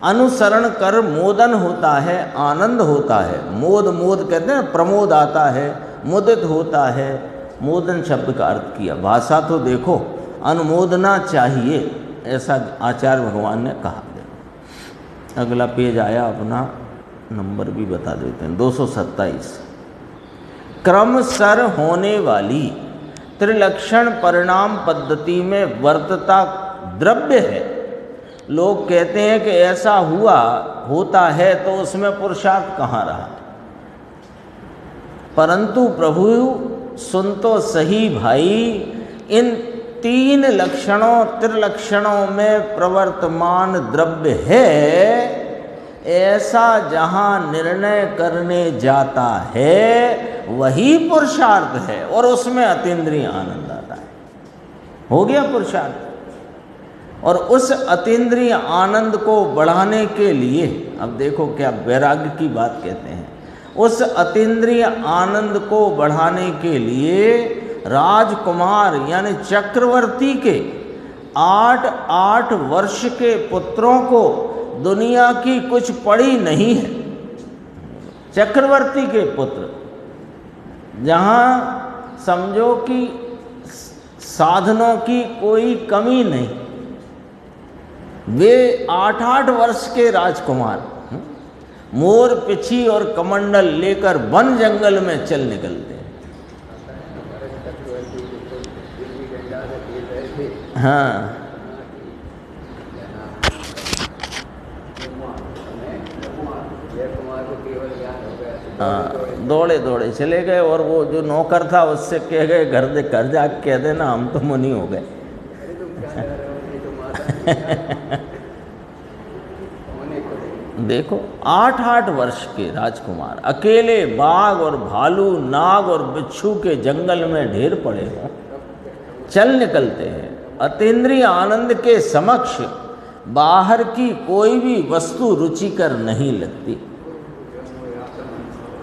अनुसरण कर मोदन होता है, आनंद होता है। मोद कहते हैं, प्रमोद आता है, मुदित होता है। मोदन शब्द का अर्थ किया। भाषा तो देखो, अनुमोदना चाहिए, ऐसा आचार्य भगवान ने कहा। अगला पेज आया, अपना नंबर भी बता देते हैं, 227। क्रमशर होने वाली त्रिलक्षण परिणाम पद्धति में वर्तता द्रव्य है। लोग कहते हैं कि ऐसा होता है तो उसमें पुरुषार्थ कहाँ रहा। परंतु प्रभु सुन तो सही भाई, इन तीन त्रिलक्षणों में प्रवर्तमान द्रव्य है, ऐसा जहाँ निर्णय करने जाता है वही पुरुषार्थ है और उसमें अतीन्द्रिय आनंद आता है। हो गया पुरुषार्थ। और उस अतीन्द्रिय आनंद को बढ़ाने के लिए, अब देखो क्या वैराग्य की बात कहते हैं, उस अतीन्द्रिय आनंद को बढ़ाने के लिए राजकुमार यानी चक्रवर्ती के 8 वर्ष के पुत्रों को दुनिया की कुछ पड़ी नहीं है। चक्रवर्ती के पुत्र, जहाँ समझो कि साधनों की कोई कमी नहीं, वे 8 वर्ष के राजकुमार मोर पिछी और कमंडल लेकर वन जंगल में चल निकलते हैं। हाँ, दौड़े दौड़े चले गए और वो जो नौकर था उससे कह गए, घर जाके कह देना हम तो मुनि हो गए। देखो 8 वर्ष के राजकुमार अकेले बाघ और भालू, नाग और बिच्छू के जंगल में ढेर पड़े हों, चल निकलते हैं। अतीन्द्रिय आनंद के समक्ष बाहर की कोई भी वस्तु रुचिकर नहीं लगती।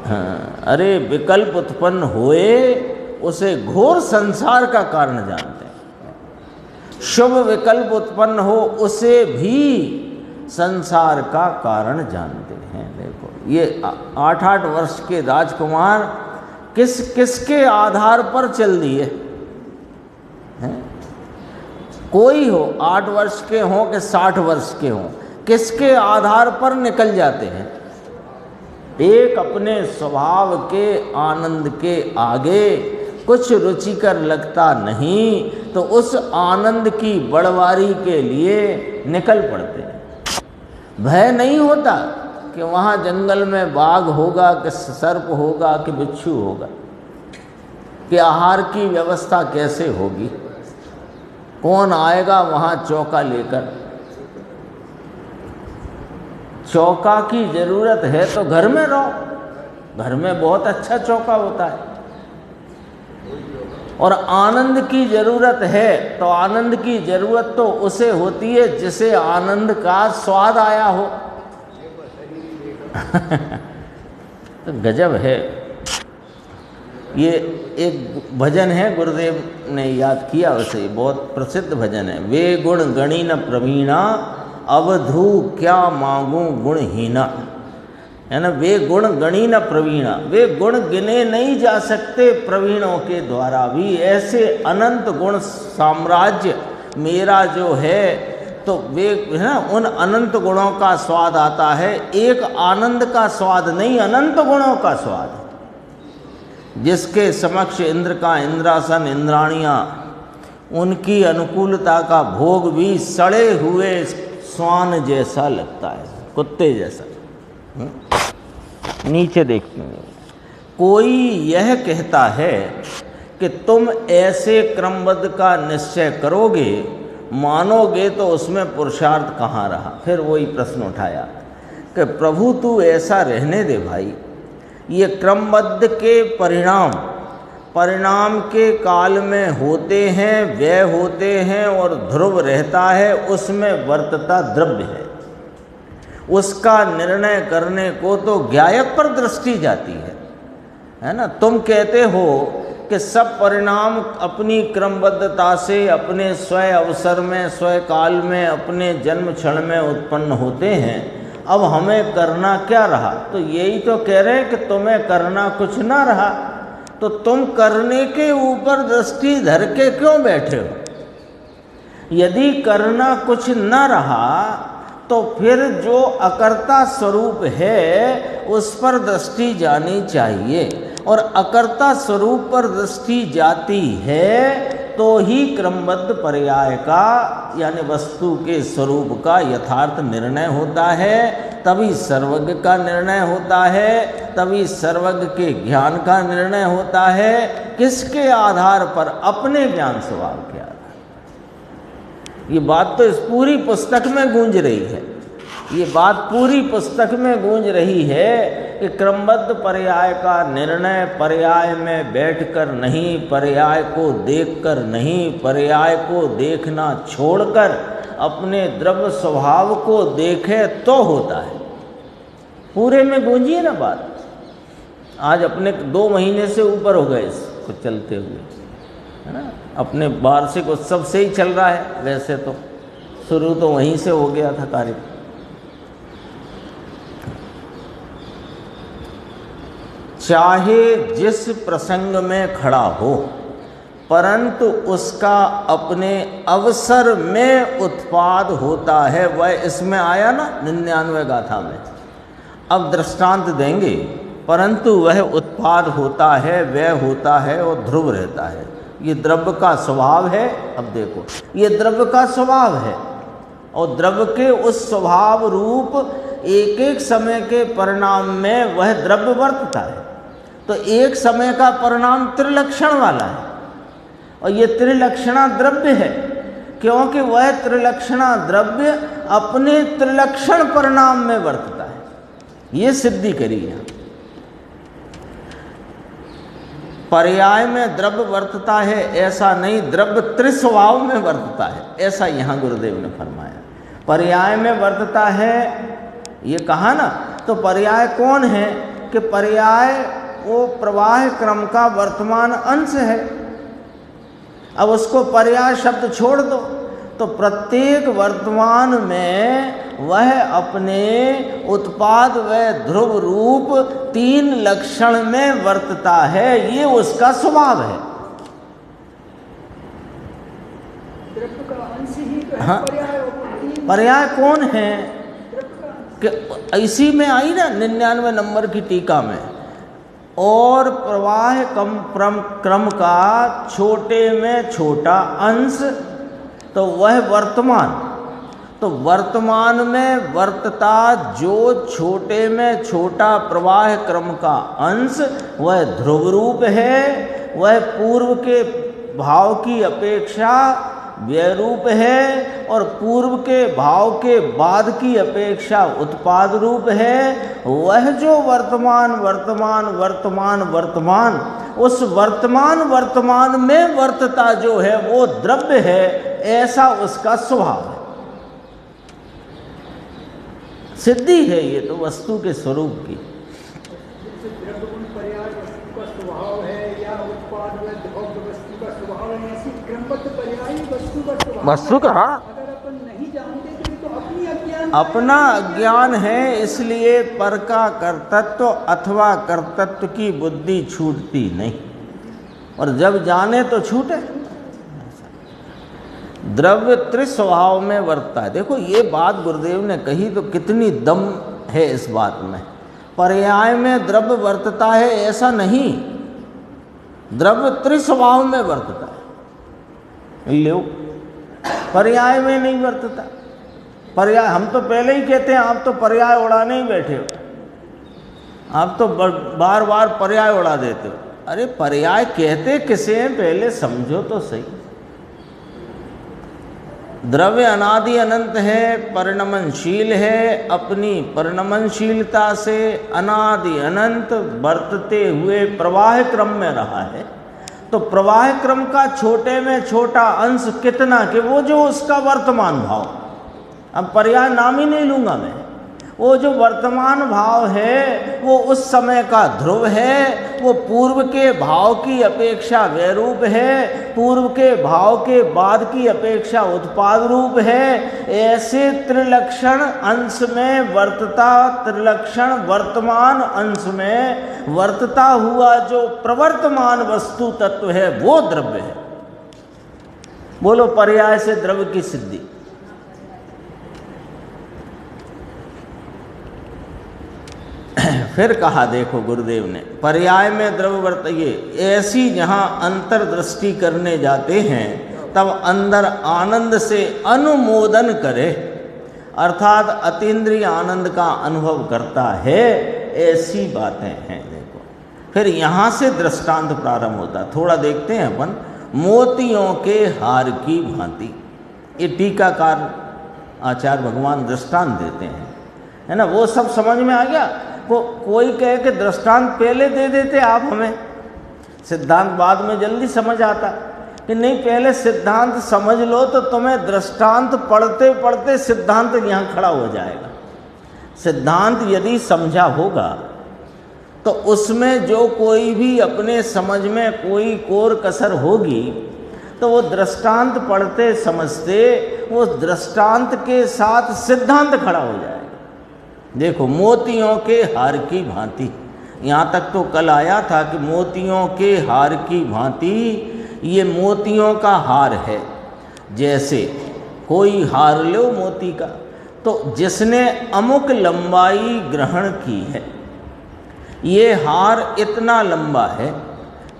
हाँ, अरे विकल्प उत्पन्न हुए उसे घोर संसार का कारण जानते हैं। शुभ विकल्प उत्पन्न हो उसे भी संसार का कारण जानते हैं। देखो ये 8 वर्ष के राजकुमार किसके आधार पर चल दिए हैं? कोई हो 8 वर्ष के हों कि 60 वर्ष के हों, किसके आधार पर निकल जाते हैं? एक अपने स्वभाव के आनंद के आगे कुछ रुचिकर लगता नहीं तो उस आनंद की बढ़वारी के लिए निकल पड़ते हैं। भय नहीं होता कि वहाँ जंगल में बाघ होगा कि सर्प होगा कि बिच्छू होगा, कि आहार की व्यवस्था कैसे होगी, कौन आएगा वहाँ चौका लेकर। चौका की ज़रूरत है तो घर में रहो, घर में बहुत अच्छा चौका होता है। और आनंद की ज़रूरत है तो आनंद की ज़रूरत तो उसे होती है जिसे आनंद का स्वाद आया हो। तो गजब है। ये एक भजन है, गुरुदेव ने याद किया उसे, बहुत प्रसिद्ध भजन है। वे गुण गणी न प्रवीणा अवधू क्या मांगूं गुणहीना, है ना। वे गुण गणी न प्रवीणा, वे गुण गिने नहीं जा सकते प्रवीणों के द्वारा भी। ऐसे अनंत गुण साम्राज्य मेरा जो है, तो वे है ना, उन अनंत गुणों का स्वाद आता है। एक आनंद का स्वाद नहीं, अनंत गुणों का स्वाद है। जिसके समक्ष इंद्र का इंद्रासन, इंद्राणियाँ, उनकी अनुकूलता का भोग भी सड़े हुए स्वान जैसा लगता है, कुत्ते जैसा। नीचे देखते हैं, कोई यह कहता है कि तुम ऐसे क्रमबद्ध का निश्चय करोगे, मानोगे तो उसमें पुरुषार्थ कहाँ रहा। फिर वही प्रश्न उठाया कि प्रभु तू ऐसा रहने दे भाई, ये क्रमबद्ध के परिणाम के काल में होते हैं, व्यय होते हैं और ध्रुव रहता है, उसमें वर्तता द्रव्य है। उसका निर्णय करने को तो ज्ञायक पर दृष्टि जाती है ना। तुम कहते हो कि सब परिणाम अपनी क्रमबद्धता से अपने स्वयं अवसर में, स्वयं काल में, अपने जन्म क्षण में उत्पन्न होते हैं। अब हमें करना क्या रहा? तो यही तो कह रहे हैं कि तुम्हें करना कुछ ना रहा, तो तुम करने के ऊपर दृष्टि धर के क्यों बैठे हो? यदि करना कुछ न रहा तो फिर जो अकर्ता स्वरूप है उस पर दृष्टि जानी चाहिए, और अकर्ता स्वरूप पर दृष्टि जाती है तो ही क्रमबद्ध पर्याय का यानी वस्तु के स्वरूप का यथार्थ निर्णय होता है, तभी सर्वज्ञ का निर्णय होता है, तभी सर्वज्ञ के ज्ञान का निर्णय होता है। किसके आधार पर? अपने ज्ञान स्वभाव के आधार। ये बात तो इस पूरी पुस्तक में गूंज रही है, ये बात पूरी पुस्तक में गूंज रही है कि क्रमबद्ध पर्याय का निर्णय पर्याय में बैठकर नहीं, पर्याय को देखकर नहीं, पर्याय को देखना छोड़कर अपने द्रव्य स्वभाव को देखे तो होता है। पूरे में गूंजी है ना बात। आज अपने 2 महीने से ऊपर हो गए इसको चलते हुए, है ना। अपने वार्षिक उत्सव से ही चल रहा है, वैसे तो शुरू तो वहीं से हो गया था कार्य। चाहे जिस प्रसंग में खड़ा हो, परंतु उसका अपने अवसर में उत्पाद होता है। वह इसमें आया ना 99 गाथा में। अब दृष्टांत देंगे, परंतु वह उत्पाद होता है, व्यय होता है और ध्रुव रहता है। ये द्रव्य का स्वभाव है। अब देखो, ये द्रव्य का स्वभाव है और द्रव्य के उस स्वभाव रूप एक एक समय के परिणाम में वह द्रव्य वर्तता है। तो एक समय का परिणाम त्रिलक्षण वाला है और ये त्रिलक्षणा द्रव्य है, क्योंकि वह त्रिलक्षणा द्रव्य अपने त्रिलक्षण परिणाम में वर्तता है। ये सिद्धि करी है। पर्याय में द्रव्य वर्तता है ऐसा नहीं, द्रव्य त्रिस्वभाव में वर्तता है ऐसा यहाँ गुरुदेव ने फरमाया। पर्याय में वर्तता है ये कहा ना। तो पर्याय कौन है? कि पर्याय वो प्रवाह क्रम का वर्तमान अंश है। अब उसको पर्याय शब्द छोड़ दो तो प्रत्येक वर्तमान में वह अपने उत्पाद व ध्रुव रूप 3 लक्षण में वर्तता है। ये उसका स्वभाव है। हाँ, पर्याय कौन है? कि इसी में आई ना 99 नंबर की टीका में, और प्रवाह क्रम का छोटे में छोटा अंश, तो वह वर्तमान। तो वर्तमान में वर्तता जो छोटे में छोटा प्रवाह क्रम का अंश, वह ध्रुव रूप है। वह पूर्व के भाव की अपेक्षा व्यय रूप है और पूर्व के भाव के बाद की अपेक्षा उत्पाद रूप है। वह जो वर्तमान वर्तमान वर्तमान वर्तमान उस वर्तमान में वर्तता जो है वो द्रव्य है, ऐसा उसका स्वभाव है। सिद्धि है ये तो वस्तु के स्वरूप की। वस्तु का अगर अपन नहीं जानते तो अपनी अपना अज्ञान है इसलिए पर का कर्तृत्व अथवा कर्तृत्व की बुद्धि छूटती नहीं, और जब जाने तो छूटे। द्रव्य त्रिस्वभाव में वर्तता है। देखो ये बात गुरुदेव ने कही तो कितनी दम है इस बात में। पर्याय में द्रव्य वर्तता है ऐसा नहीं, द्रव्य त्रिस्वभाव में वर्तता है। लो पर्याय में नहीं वर्तता। पर्याय हम तो पहले ही कहते हैं, आप तो पर्याय उड़ाने ही बैठे हो, आप तो बार बार पर्याय उड़ा देते हो। अरे पर्याय कहते किसे हैं पहले समझो तो सही। द्रव्य अनादि अनंत है, परिणमनशील है, अपनी परिणमनशीलता से अनादि अनंत बरतते हुए प्रवाह क्रम में रहा है। तो प्रवाह क्रम का छोटे में छोटा अंश कितना कि वो जो उसका वर्तमान भाव, अब पर्याय नाम ही नहीं लूँगा मैं, वो जो वर्तमान भाव है वो उस समय का ध्रुव है, वो पूर्व के भाव की अपेक्षा वैरूप है, पूर्व के भाव के बाद की अपेक्षा उत्पाद रूप है। ऐसे त्रिलक्षण अंश में वर्तता, त्रिलक्षण वर्तमान अंश में वर्तता हुआ जो प्रवर्तमान वस्तु तत्व है वो द्रव्य है। बोलो पर्याय से द्रव्य की सिद्धि। फिर कहा देखो गुरुदेव ने, पर्याय में द्रव्य वर्तिए ऐसी जहाँ अंतर्दृष्टि करने जाते हैं तब अंदर आनंद से अनुमोदन करे, अर्थात अतीन्द्रिय आनंद का अनुभव करता है, ऐसी बातें हैं। देखो फिर यहाँ से दृष्टांत प्रारंभ होता है। थोड़ा देखते हैं अपन। मोतियों के हार की भांति, ये टीकाकार आचार्य भगवान दृष्टांत देते हैं, है ना। वो सब समझ में आ गया। कोई कहे कि दृष्टांत पहले दे देते आप हमें, सिद्धांत बाद में जल्दी समझ आता, कि नहीं पहले सिद्धांत समझ लो तो तुम्हें दृष्टांत पढ़ते पढ़ते सिद्धांत यहाँ खड़ा हो जाएगा। सिद्धांत यदि समझा होगा तो उसमें जो कोई भी अपने समझ में कोई कोर कसर होगी तो वो दृष्टांत पढ़ते समझते वो दृष्टांत के साथ सिद्धांत खड़ा हो जाएगा। देखो मोतियों के हार की भांति, यहाँ तक तो कल आया था कि मोतियों के हार की भांति, ये मोतियों का हार है। जैसे कोई हार लो मोती का, तो जिसने अमुक लंबाई ग्रहण की है, ये हार इतना लंबा है,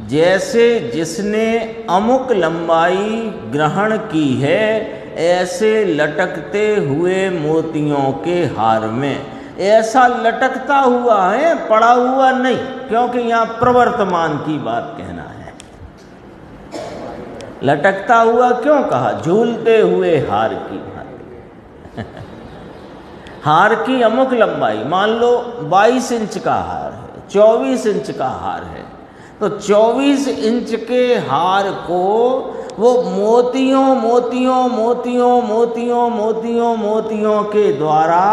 जैसे जिसने अमुक लंबाई ग्रहण की है, ऐसे लटकते हुए मोतियों के हार में ऐसा लटकता हुआ है, पड़ा हुआ नहीं, क्योंकि यहाँ प्रवर्तमान की बात कहना है। लटकता हुआ क्यों कहा? झूलते हुए हार की भांति। हार की अमुक लंबाई, मान लो 22 इंच का हार है, 24 इंच का हार है, तो 24 इंच के हार को वो मोतियों मोतियों मोतियों मोतियों मोतियों मोतियों के द्वारा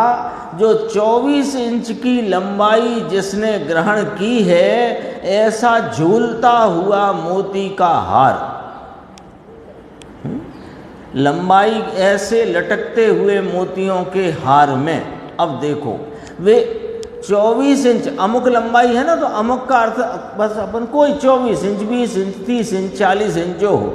जो 24 इंच की लंबाई जिसने ग्रहण की है, ऐसा झूलता हुआ मोती का हार, लंबाई ऐसे लटकते हुए मोतियों के हार में। अब देखो वे 24 इंच अमुक लंबाई है ना, तो अमुक का अर्थ बस अपन कोई 24 इंच 20 इंच 30 इंच 40 इंच जो हो,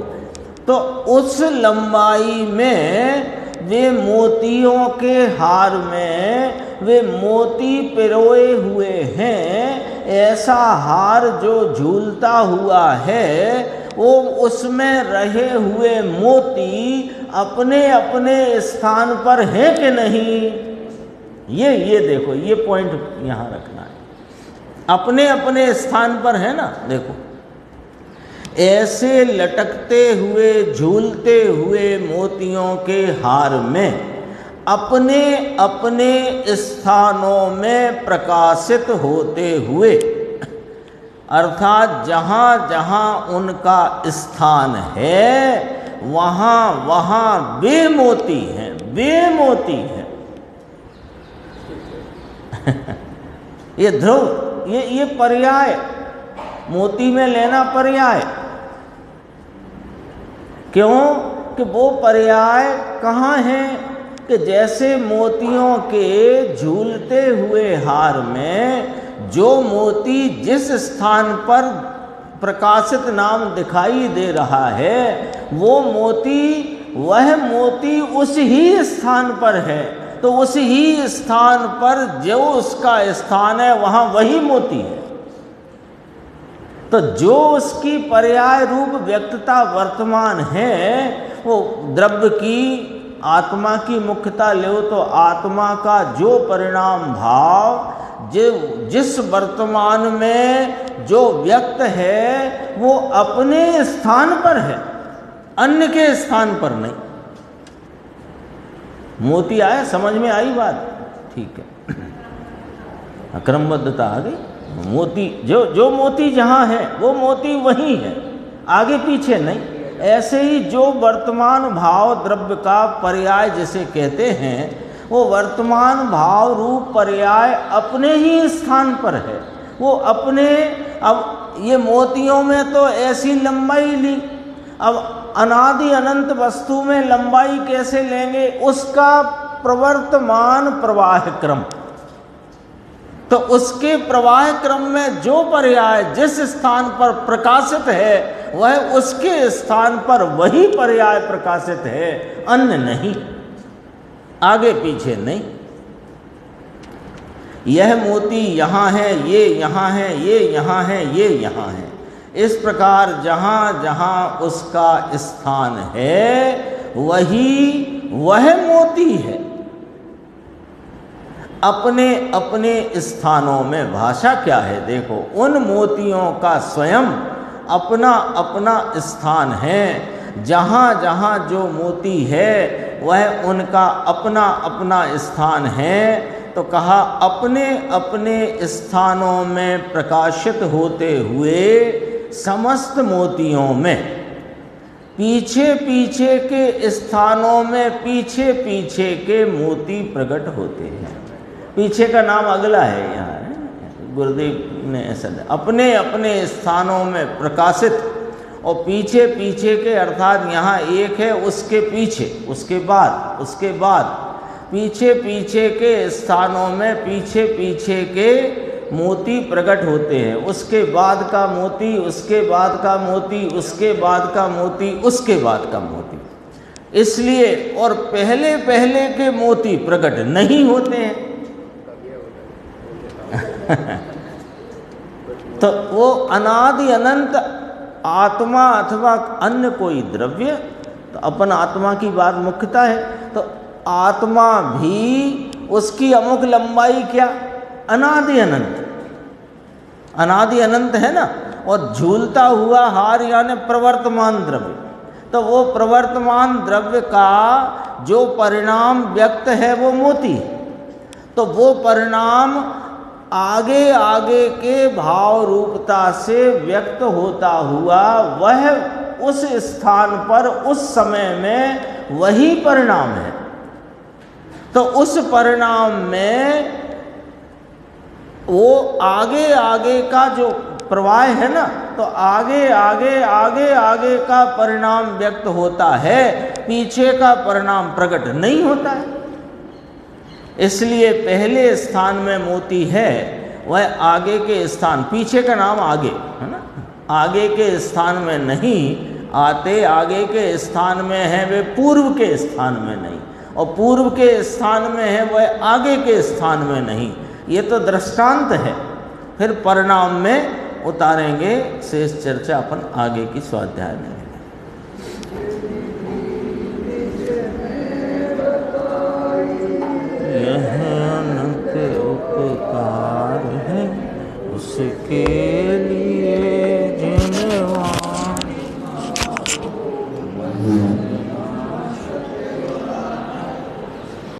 तो उस लंबाई में वे मोतियों के हार में वे मोती पिरोए हुए हैं। ऐसा हार जो झूलता हुआ है, वो उसमें रहे हुए मोती अपने अपने स्थान पर हैं कि नहीं, ये देखो, ये पॉइंट यहाँ रखना है। अपने अपने स्थान पर है ना। देखो ऐसे लटकते हुए झूलते हुए मोतियों के हार में अपने अपने स्थानों में प्रकाशित होते हुए, अर्थात जहाँ जहाँ उनका स्थान है वहाँ वहाँ वे मोती हैं, वे मोती हैं। ये ध्रुव, ये पर्याय, मोती में लेना पर्याय। क्यों? कि वो पर्याय कहाँ हैं कि जैसे मोतियों के झूलते हुए हार में जो मोती जिस स्थान पर प्रकाशित नाम दिखाई दे रहा है, वो मोती, वह मोती उस ही स्थान पर है, तो उस ही स्थान पर जो उसका स्थान है वहाँ वही मोती है। तो जो उसकी पर्याय रूप व्यक्तता वर्तमान है, वो द्रव्य की, आत्मा की मुख्यता लो तो आत्मा का जो परिणाम भाव जिस वर्तमान में जो व्यक्त है वो अपने स्थान पर है, अन्य के स्थान पर नहीं। मोती आया, समझ में आई बात? ठीक है, क्रमबद्धता आ गई। मोती जो मोती जहाँ है वो मोती वहीं है, आगे पीछे नहीं। ऐसे ही जो वर्तमान भाव द्रव्य का पर्याय जिसे कहते हैं, वो वर्तमान भाव रूप पर्याय अपने ही स्थान पर है, वो अपने। अब ये मोतियों में तो ऐसी लंबाई ली, अब अनादि अनंत वस्तु में लंबाई कैसे लेंगे? उसका प्रवर्तमान प्रवाह क्रम, तो उसके प्रवाह क्रम में जो पर्याय जिस स्थान पर प्रकाशित है, वह उसके स्थान पर वही पर्याय प्रकाशित है, अन्य नहीं, आगे पीछे नहीं। यह मोती यहाँ है, ये यहाँ है, ये यहाँ है, ये यहाँ है। इस प्रकार जहाँ जहाँ उसका स्थान है वही वह मोती है। अपने अपने स्थानों में भाषा क्या है? देखो, उन मोतियों का स्वयं अपना अपना स्थान है। जहाँ जहाँ जो मोती है वह उनका अपना अपना स्थान है। तो कहा अपने अपने स्थानों में प्रकाशित होते हुए समस्त मोतियों में पीछे पीछे के स्थानों में पीछे पीछे के मोती प्रकट होते हैं। पीछे का नाम अगला है, यहाँ गुरुदेव ने ऐसा अपने अपने स्थानों में प्रकाशित, और पीछे पीछे के अर्थात यहाँ एक है, उसके पीछे, उसके बाद पीछे पीछे के स्थानों में पीछे पीछे के मोती प्रकट होते हैं। उसके बाद का मोती, उसके बाद का मोती, उसके बाद का मोती, उसके बाद का मोती। इसलिए और पहले पहले के मोती प्रकट नहीं होते हैं। तो वो अनादि अनंत आत्मा अथवा अन्य कोई द्रव्य, तो अपन आत्मा की बात मुख्यता है, तो आत्मा भी उसकी अमुक लंबाई क्या? अनादि अनंत, अनादि अनंत है ना। और झूलता हुआ हार यानी प्रवर्तमान द्रव्य, तो वो प्रवर्तमान द्रव्य का जो परिणाम व्यक्त है वो मोती, तो वो परिणाम आगे आगे के भाव रूपता से व्यक्त होता हुआ वह उस स्थान पर उस समय में वही परिणाम है। तो उस परिणाम में वो आगे आगे का जो प्रवाह है ना, तो आगे आगे आगे आगे का परिणाम व्यक्त होता है, पीछे का परिणाम प्रकट नहीं होता है। इसलिए पहले स्थान में मोती है, वह आगे के स्थान, पीछे का नाम आगे है ना, आगे के स्थान में नहीं आते। आगे के स्थान में है वे पूर्व के स्थान में नहीं, और पूर्व के स्थान में है वह आगे के स्थान में नहीं। ये तो दृष्टांत है, फिर परिणाम में उतारेंगे। शेष चर्चा अपन आगे की स्वाध्याय में। यह अनंत उपकार है उसके